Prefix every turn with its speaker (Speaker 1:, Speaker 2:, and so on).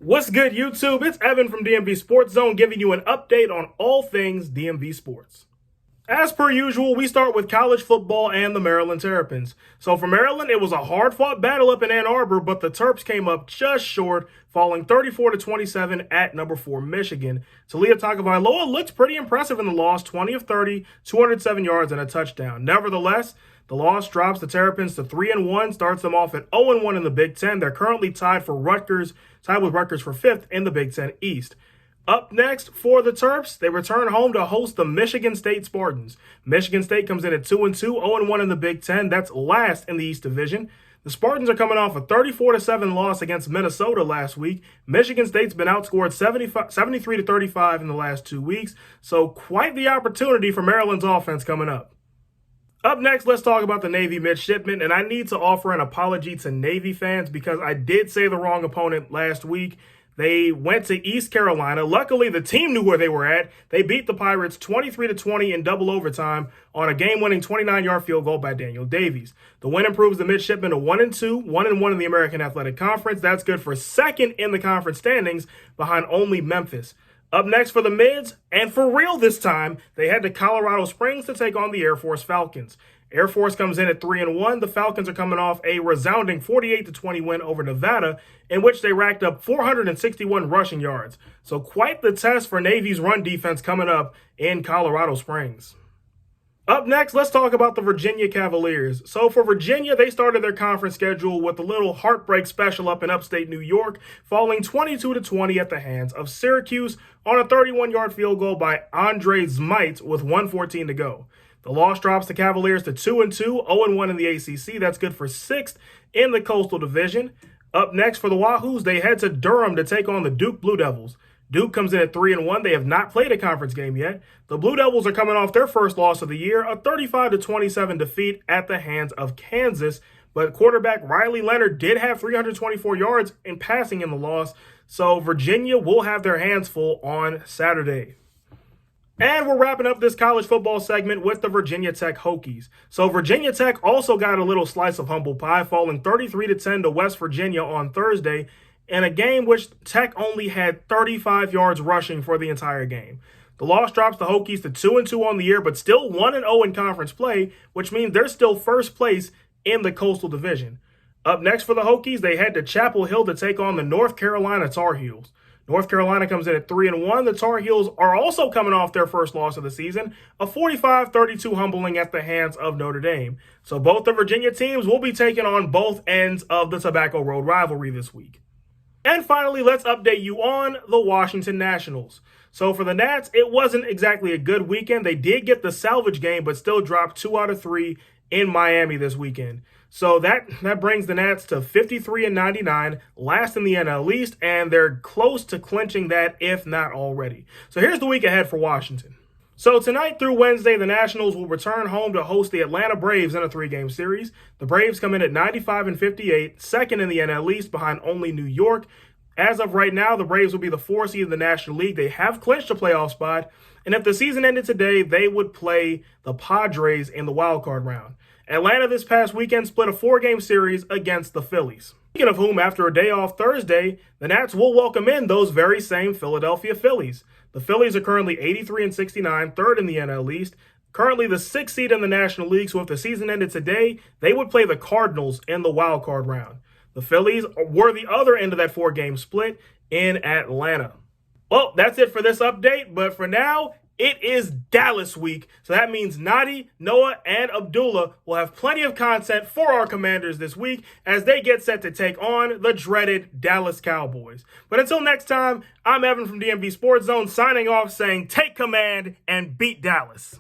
Speaker 1: What's good, YouTube? It's Evan from DMV Sports Zone giving you an update on all things DMV sports. As per usual, we start with college football and the Maryland Terrapins. So for Maryland, it was a hard-fought battle up in Ann Arbor, but the Terps came up just short, falling 34-27 at number 4 Michigan. Talia Tagovailoa looked pretty impressive in the loss, 20 of 30, 207 yards and a touchdown. Nevertheless, the loss drops the Terrapins to 3-1, starts them off at 0-1 in the Big Ten. They're currently tied with Rutgers for 5th in the Big Ten East. Up next for the Terps, they return home to host the Michigan State Spartans. Michigan State comes in at 2-2, 0-1 in the Big Ten. That's last in the East Division. The Spartans are coming off a 34-7 loss against Minnesota last week. Michigan State's been outscored 73-35 in the last 2 weeks, so quite the opportunity for Maryland's offense coming up. Up next, let's talk about the Navy midshipmen, and I need to offer an apology to Navy fans because I did say the wrong opponent last week. They went to East Carolina. Luckily, the team knew where they were at. They beat the Pirates 23-20 in double overtime on a game-winning 29-yard field goal by Daniel Davies. The win improves the midshipmen to 1-2, 1-1 in the American Athletic Conference. That's good for second in the conference standings behind only Memphis. Up next for the Mids, and for real this time, they head to Colorado Springs to take on the Air Force Falcons. Air Force comes in at 3-1. The Falcons are coming off a resounding 48-20 win over Nevada, in which they racked up 461 rushing yards. So quite the test for Navy's run defense coming up in Colorado Springs. Up next, let's talk about the Virginia Cavaliers. So for Virginia, they started their conference schedule with a little heartbreak special up in upstate New York, falling 22-20 at the hands of Syracuse on a 31-yard field goal by Andre Zmite with 1:14 to go. The loss drops the Cavaliers to 2-2, 0-1 in the ACC. That's good for 6th in the Coastal Division. Up next for the Wahoos, they head to Durham to take on the Duke Blue Devils. Duke comes in at 3-1. They have not played a conference game yet. The Blue Devils are coming off their first loss of the year, a 35-27 defeat at the hands of Kansas. But quarterback Riley Leonard did have 324 yards in passing in the loss, so Virginia will have their hands full on Saturday. And we're wrapping up this college football segment with the Virginia Tech Hokies. So Virginia Tech also got a little slice of humble pie, falling 33-10 to West Virginia on Thursday, in a game which Tech only had 35 yards rushing for the entire game. The loss drops the Hokies to 2-2 on the year, but still 1-0 in conference play, which means they're still first place in the Coastal Division. Up next for the Hokies, they head to Chapel Hill to take on the North Carolina Tar Heels. North Carolina comes in at 3-1. The Tar Heels are also coming off their first loss of the season, a 45-32 humbling at the hands of Notre Dame. So both the Virginia teams will be taking on both ends of the Tobacco Road rivalry this week. And finally, let's update you on the Washington Nationals. So for the Nats, it wasn't exactly a good weekend. They did get the salvage game, but still dropped 2 out of 3 in Miami this weekend. So that brings the Nats to 53-99, last in the NL East, and they're close to clinching that, if not already. So here's the week ahead for Washington. So tonight through Wednesday, the Nationals will return home to host the Atlanta Braves in a 3-game series. The Braves come in at 95-58, second in the NL East behind only New York. As of right now, the Braves will be the 4th seed in the National League. They have clinched a playoff spot, and if the season ended today, they would play the Padres in the wild card round. Atlanta this past weekend split a 4-game series against the Phillies. Speaking of whom, after a day off Thursday, the Nats will welcome in those very same Philadelphia Phillies. The Phillies are currently 83-69, third in the NL East, currently the 6th seed in the National League, so if the season ended today, they would play the Cardinals in the wild card round. The Phillies were the other end of that 4-game split in Atlanta. Well, that's it for this update, but for now, it is Dallas week, so that means Nadi, Noah, and Abdullah will have plenty of content for our Commanders this week as they get set to take on the dreaded Dallas Cowboys. But until next time, I'm Evan from DMV Sports Zone signing off saying take command and beat Dallas.